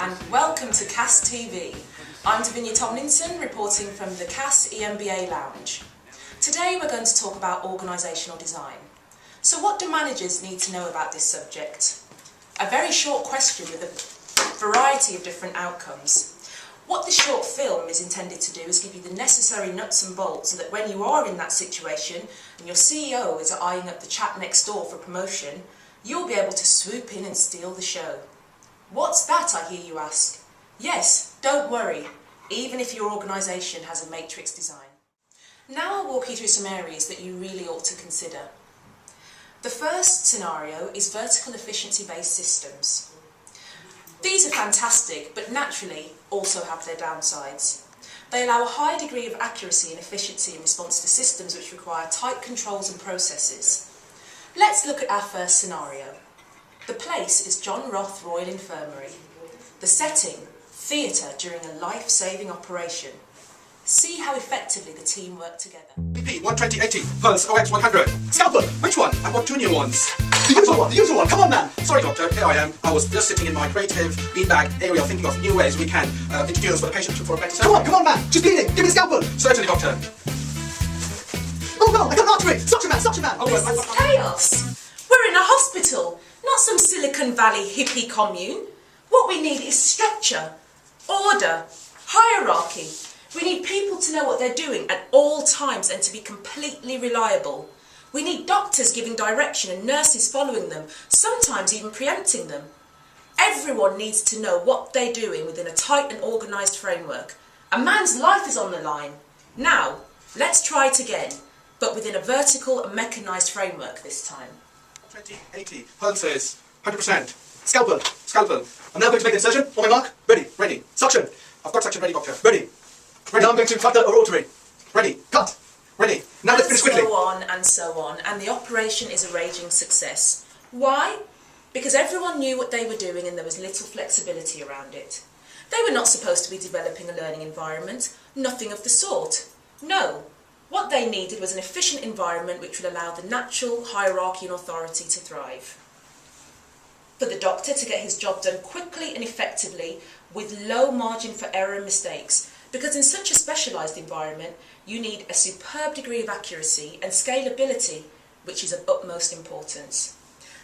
and welcome to CAS TV. I'm Davinia Tomlinson, reporting from the CAS EMBA Lounge. Today we're going to talk about organisational design. So what do managers need to know about this subject? A very short question with a variety of different outcomes. What this short film is intended to do is give you the necessary nuts and bolts so that when you are in that situation and your CEO is eyeing up the chap next door for promotion, you'll be able to swoop in and steal the show. What's that, I hear you ask? Yes, don't worry, even if your organisation has a matrix design. Now I'll walk you through some areas that you really ought to consider. The first scenario is vertical efficiency-based systems. These are fantastic, but naturally also have their downsides. They allow a high degree of accuracy and efficiency in response to systems which require tight controls and processes. Let's look at our first scenario. The place is John Roth Royal Infirmary. The setting, theatre during a life-saving operation. See how effectively the team work together. BP 12080, Pulse OX 100. Scalpel, which one? I've got two new ones. The usual one, come on man! Sorry doctor, here I am. I was just sitting in my creative beanbag area thinking of new ways we can introduce the patient for a better service. Come on man! Just bleeding! Give me the scalpel! Certainly doctor. Oh no, I got an artery! Suction man! Oh, This is chaos! We're in a hospital, not some Silicon Valley hippie commune. What we need is structure, order, hierarchy. We need people to know what they're doing at all times and to be completely reliable. We need doctors giving direction and nurses following them, sometimes even preempting them. Everyone needs to know what they're doing within a tight and organised framework. A man's life is on the line. Now, let's try it again, but within a vertical and mechanised framework this time. 2080, Pulses, 100%. Scalpel. I'm now going to make the incision. On my mark. Ready. Suction. I've got suction ready doctor. Ready. Now I'm going to cut the rotary. Ready. Cut. Ready. Now let's finish quickly. And so on, and the operation is a raging success. Why? Because everyone knew what they were doing and there was little flexibility around it. They were not supposed to be developing a learning environment, nothing of the sort. No, what they needed was an efficient environment which would allow the natural hierarchy and authority to thrive. For the doctor to get his job done quickly and effectively with low margin for error and mistakes, because in such a specialised environment you need a superb degree of accuracy and scalability, which is of utmost importance.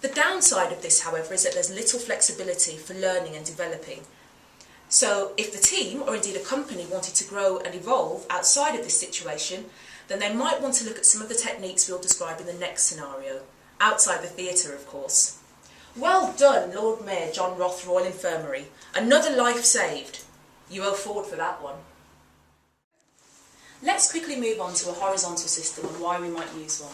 The downside of this, however, is that there's little flexibility for learning and developing. So if the team, or indeed a company, wanted to grow and evolve outside of this situation, then they might want to look at some of the techniques we'll describe in the next scenario, outside the theatre of course. Well done, Lord Mayor John Roth Royal Infirmary. Another life saved. You owe forward for that one. Let's quickly move on to a horizontal system and why we might use one.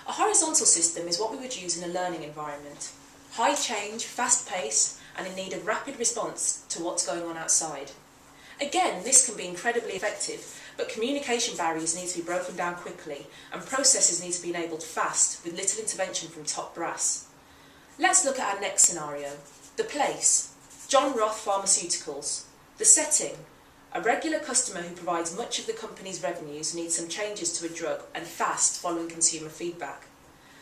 A horizontal system is what we would use in a learning environment. High change, fast pace, and in need of rapid response to what's going on outside. Again, this can be incredibly effective, but communication barriers need to be broken down quickly and processes need to be enabled fast with little intervention from top brass. Let's look at our next scenario. The place, John Roth Pharmaceuticals. The setting, a regular customer who provides much of the company's revenues needs some changes to a drug and fast following consumer feedback.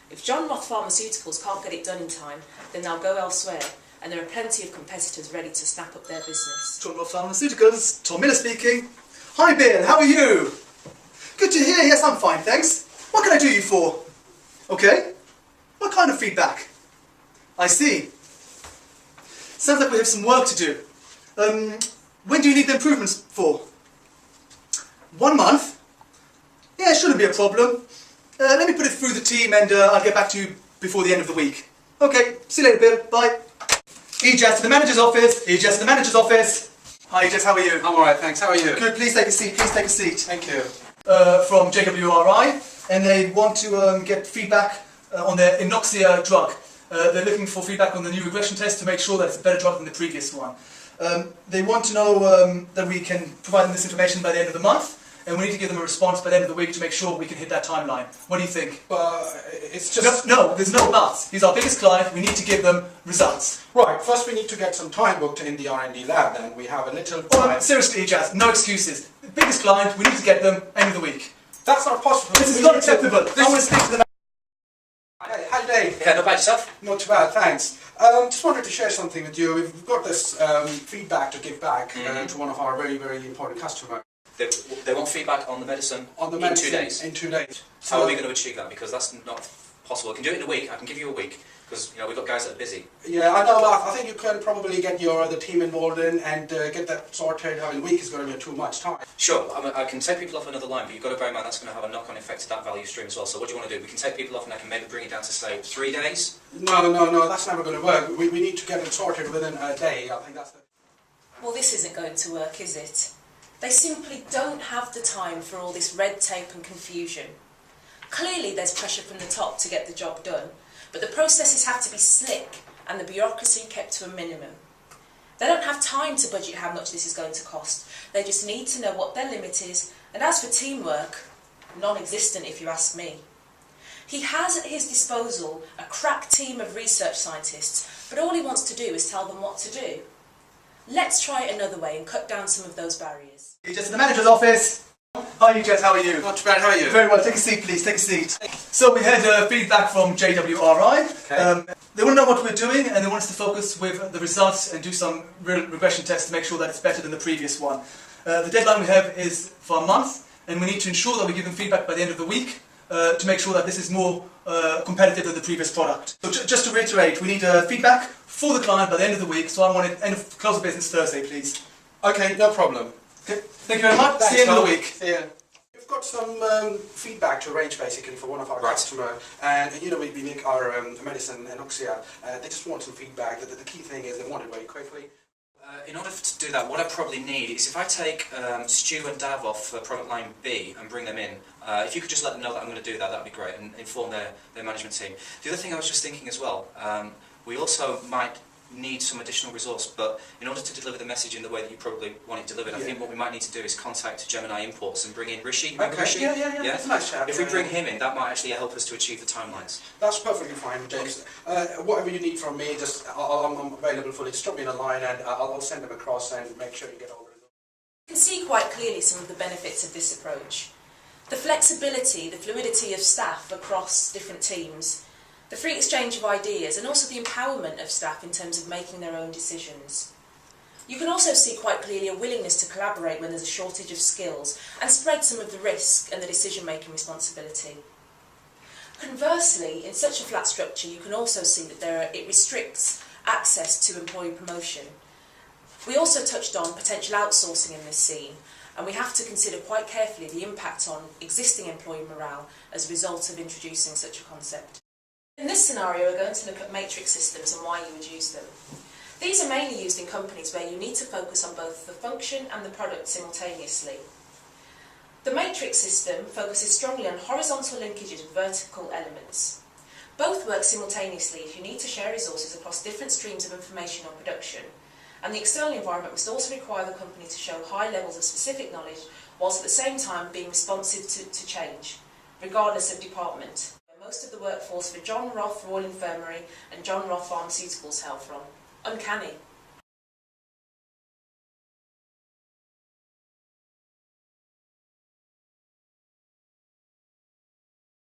If John Roth Pharmaceuticals can't get it done in time, then they'll go elsewhere, and there are plenty of competitors ready to snap up their business. John Roth Pharmaceuticals, Tom Miller speaking. Hi Bill, how are you? Good to hear, yes I'm fine thanks. What can I do you for? Okay. What kind of feedback? I see. Sounds like we have some work to do. When do you need the improvements for? 1 month? Yeah, it shouldn't be a problem. Let me put it through the team and I'll get back to you before the end of the week. Okay, see you later Bill, bye. Ejaz to the manager's office. Hi Ejaz, how are you? I'm alright, thanks. How are you? Good, please take a seat, Thank you. From JWRI, and they want to get feedback on their Inoxia drug. They're looking for feedback on the new regression test to make sure that it's a better drug than the previous one. They want to know that we can provide them this information by the end of the month, and we need to give them a response by the end of the week to make sure we can hit that timeline. What do you think? It's just... No, there's no buts. He's our biggest client, we need to give them results. Right, first we need to get some time booked in the R&D lab, then we have a little time... Oh, seriously, Ejaz, no excuses. The biggest client, we need to get them end of the week. That's not possible. This is not acceptable. I want to speak to the How you doing? Yeah, not bad yourself? Not too bad, thanks. Just wanted to share something with you. We've got this feedback to give back to one of our very, very important customers. They want feedback on the medicine in 2 days. In 2 days. How are we going to achieve that? Because that's not possible. I can do it in a week. I can give you a week because we've got guys that are busy. Yeah, I know. But I think you can probably get your other team involved in and get that sorted. I mean, a week is going to be too much time. Sure, I can take people off another line, but you've got to bear in mind that's going to have a knock-on effect to that value stream as well. So what do you want to do? We can take people off and I can maybe bring it down to, say, 3 days? No, that's never going to work. We need to get it sorted within a day. I think that's the... Well, this isn't going to work, is it? They simply don't have the time for all this red tape and confusion. Clearly there's pressure from the top to get the job done, but the processes have to be slick and the bureaucracy kept to a minimum. They don't have time to budget how much this is going to cost. They just need to know what their limit is, and as for teamwork, non-existent if you ask me. He has at his disposal a crack team of research scientists, but all he wants to do is tell them what to do. Let's try it another way and cut down some of those barriers. You're just in the manager's office. Hi, Jess, how are you? Not too bad, how are you? Very well, take a seat please, take a seat. So we had feedback from JWRI. Okay. They want to know what we're doing and they want us to focus with the results and do some real regression tests to make sure that it's better than the previous one. The deadline we have is for a month and we need to ensure that we give them feedback by the end of the week to make sure that this is more competitive than the previous product. So just to reiterate, we need feedback for the client by the end of the week, so I want it close of business Thursday please. Okay, no problem. Okay. Thank you very much. Thanks, see you in the Tom. week. Yeah. We've got some feedback to arrange basically for one of our customers, and we make our medicine Anoxia. They just want some feedback. The key thing is they want it very quickly. In order to do that, what I probably need is if I take Stu and Dav off product line B and bring them in, if you could just let them know that I'm going to do that, that would be great, and inform their management team. The other thing I was just thinking as well, we also might need some additional resource, but in order to deliver the message in the way that you probably want it delivered, I think what we might need to do is contact Gemini Imports and bring in Rishi. Remember Rishi? Yeah. That's a nice chat. If we bring him in, that might actually help us to achieve the timelines. That's perfectly fine, James. Whatever you need from me, just I'm available fully. Just drop me in a line and I'll send them across and make sure you get over it. You can see quite clearly some of the benefits of this approach. The flexibility, the fluidity of staff across different teams, the free exchange of ideas, and also the empowerment of staff in terms of making their own decisions. You can also see quite clearly a willingness to collaborate when there's a shortage of skills and spread some of the risk and the decision-making responsibility. Conversely, in such a flat structure, you can also see that it restricts access to employee promotion. We also touched on potential outsourcing in this scene, and we have to consider quite carefully the impact on existing employee morale as a result of introducing such a concept. In this scenario, we're going to look at matrix systems and why you would use them. These are mainly used in companies where you need to focus on both the function and the product simultaneously. The matrix system focuses strongly on horizontal linkages with vertical elements. Both work simultaneously if you need to share resources across different streams of information or production, and the external environment must also require the company to show high levels of specific knowledge whilst at the same time being responsive to change, regardless of department. Most of the workforce for John Roth Royal Infirmary and John Roth Pharmaceuticals hail from. Uncanny.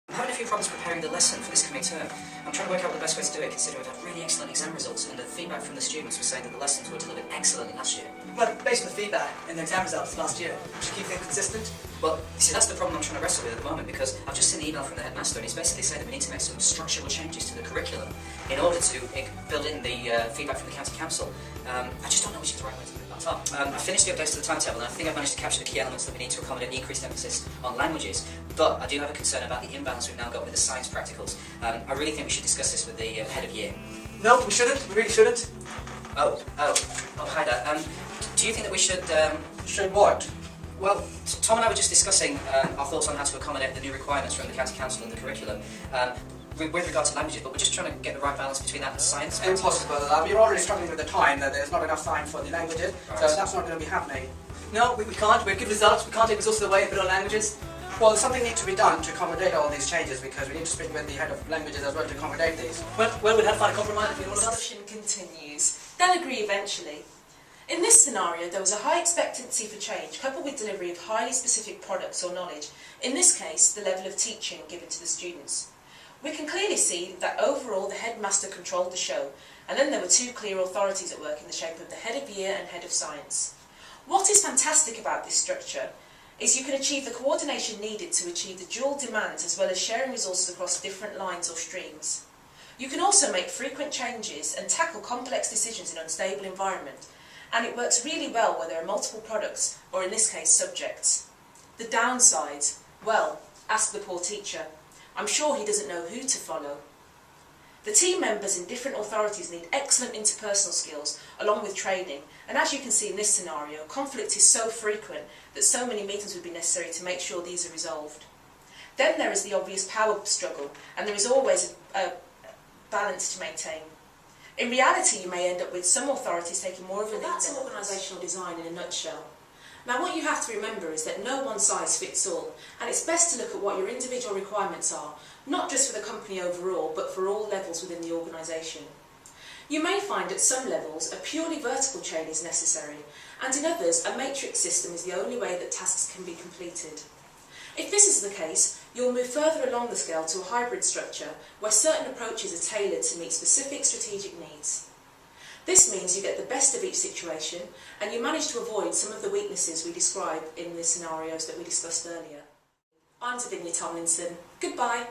I'm having a few problems preparing the lesson for this coming term. I'm trying to work out the best way to do it, considering I've had really excellent exam results, and the feedback from the students was saying that the lessons were delivered excellently last year. Well, based on the feedback and the exam results last year, we should keep things consistent. Well, you see, that's the problem I'm trying to wrestle with at the moment, because I've just seen the email from the headmaster, and he's basically saying that we need to make some structural changes to the curriculum in order to build in the feedback from the county council. I just don't know which is the right way to do that. I finished the updates to the timetable, and I think I've managed to capture the key elements that we need to accommodate increased emphasis on languages, but I do have a concern about the imbalance we've now got with the science practicals. I really think we should discuss this with the head of year. No, we shouldn't. We really shouldn't. Oh, hi there. Do you think that we should... Should what? Well, Tom and I were just discussing our thoughts on how to accommodate the new requirements from the county council and the curriculum with regard to languages, but we're just trying to get the right balance between that and science. Impossible. We're already struggling with the time. There's not enough time for the languages, so that's not going to be happening. No, we can't. We're good results. We can't take resources away and put on languages. Well, something needs to be done to accommodate all these changes, because we need to speak with the head of languages as well to accommodate these. Well, we'll have to find a compromise between all of us. Discussion continues. They'll agree eventually. In this scenario, there was a high expectancy for change, coupled with delivery of highly specific products or knowledge, in this case, the level of teaching given to the students. We can clearly see that overall the headmaster controlled the show, and then there were two clear authorities at work in the shape of the head of year and head of science. What is fantastic about this structure is you can achieve the coordination needed to achieve the dual demands as well as sharing resources across different lines or streams. You can also make frequent changes and tackle complex decisions in an unstable environment, and it works really well where there are multiple products, or in this case subjects. The downsides? Well, ask the poor teacher. I'm sure he doesn't know who to follow. The team members in different authorities need excellent interpersonal skills along with training, and as you can see in this scenario, conflict is so frequent that so many meetings would be necessary to make sure these are resolved. Then there is the obvious power struggle, and there is always a balance to maintain. In reality, you may end up with some authorities taking more of a lead. That's organisational design in a nutshell. Now what you have to remember is that no one size fits all, and it's best to look at what your individual requirements are, not just for the company overall, but for all levels within the organisation. You may find at some levels a purely vertical chain is necessary, and in others a matrix system is the only way that tasks can be completed. If this is the case, you'll move further along the scale to a hybrid structure where certain approaches are tailored to meet specific strategic needs. This means you get the best of each situation and you manage to avoid some of the weaknesses we describe in the scenarios that we discussed earlier. I'm Davinia Tomlinson. Goodbye.